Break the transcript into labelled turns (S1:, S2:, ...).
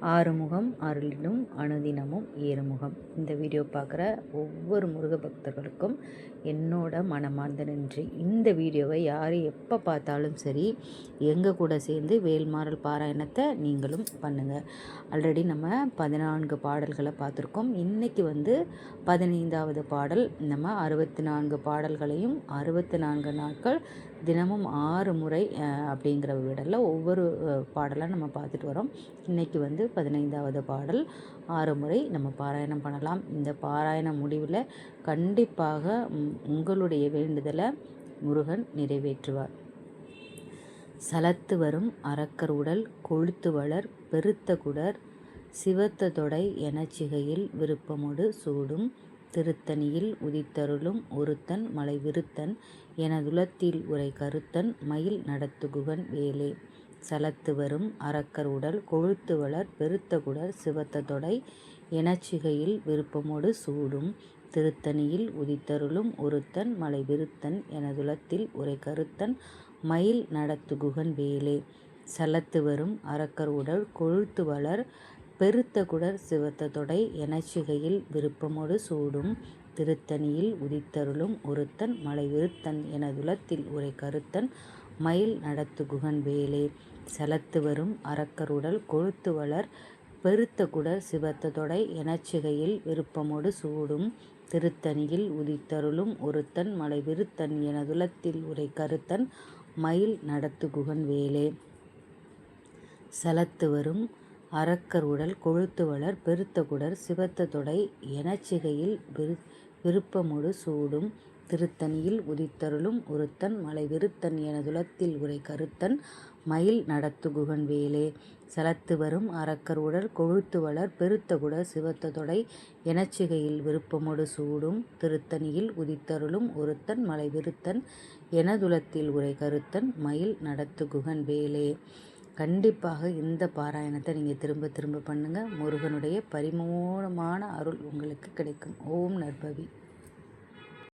S1: ஆறுமுகம் அருளிடும் அனுதினமும் ஏறுமுகம். இந்த வீடியோ பார்க்குற ஒவ்வொரு முருக பக்தர்களுக்கும் என்னோட மனமார்ந்த நன்றி. இந்த வீடியோவை யார் எப்போ பார்த்தாலும் சரி எங்கள் கூட சேர்ந்து வேல்மாறல் பாராயணத்தை நீங்களும் பண்ணுங்கள். ஆல்ரெடி நம்ம 14 பாடல்களை பார்த்துருக்கோம். இன்றைக்கி 15வது பாடல். நம்ம 64 பாடல்களையும் 64 நாட்கள் தினமும் 6 முறை அப்படிங்கிற வீடலில் ஒவ்வொரு பாடலாக நம்ம பார்த்துட்டு வரோம். இன்றைக்கி 15வது பாடல் 6 முறை நம்ம பாராயணம் பண்ணலாம். இந்த பாராயண முடிவில் கண்டிப்பாக உங்களுடைய வேண்டுதலை முருகன் நிறைவேற்றுவார். சலத்து வரும் அரக்கர் உடல் கொழுத்து வளர் பெருத்த குடர் சிவத்த தொடை எனச்சிகையில் விருப்பமொடு சூடும் திருத்தணியில் உதித்தருளும் ஒருத்தன் மலை விருத்தன் எனதுலத்தில் உரை கருத்தன் மயில் நடத்துகுகன் வேலே. சலத்து வரும் அரக்கர் உடல் கொழுத்து வளர் பெருத்த குடர் சிவத்த தொடை எனச்சிகையில் விருப்பமோடு சூடும் திருத்தணியில் உதித்தருளும் ஒருத்தன் மலை விருத்தன் எனதுலத்தில் உரை கருத்தன் மயில் நடத்துகுகன் வேலே. சலத்து வரும் அரக்கர் உடல் கொழுத்து வளர் பெருத்த குடர் சிவத்த தொடை எனச்சிகையில் விருப்பமோடு சூடும் திருத்தணியில் உதித்தருளும் ஒருத்தன் மலை விருத்தன் எனதுலத்தில் உரை கருத்தன் மயில் நடத்துகுகன் வேலே. சலத்து வரும் அரக்கர் உடல் கொழுத்து வளர் பெருத்த குடர் சிவத்த தொடை எனச்சிகையில் விருப்பமோடு சூடும் திருத்தணியில் உதித்தருளும் ஒருத்தன் மலை விருத்தன் எனதுலத்தில் உரை கருத்தன் மயில் நடத்துகுகன் வேலே. சலத்து வரும் அரக்கர் உடல் கொழுத்து வளர் பெருத்த குடர் சிவத்த தொடை எனச்சிகையில் விருப்பமொடு சூடும் திருத்தணியில் உதித்தருளும் ஒருத்தன் மலை விருத்தன் எனதுலத்தில் உரை கருத்தன் மயில் நடத்துகுகன் வேலே. சலத்து வரும் அரக்கர் உடல் கொழுத்து வளர் பெருத்த குடர் சிவத்த தொடை எனச்சிகையில் விருப்பமொடு சூடும் திருத்தணியில் உதித்தருளும் ஒருத்தன் மலை விருத்தன் எனதுலத்தில் உரை கருத்தன் மயில் நடத்துகுகன் வேலே. கண்டிப்பாக இந்த பாராயணத்தை நீங்கள் திரும்ப திரும்ப பண்ணுங்கள். முருகனுடைய பரிபூரணமான அருள் உங்களுக்கு கிடைக்கும். ஓம் நற்பவி.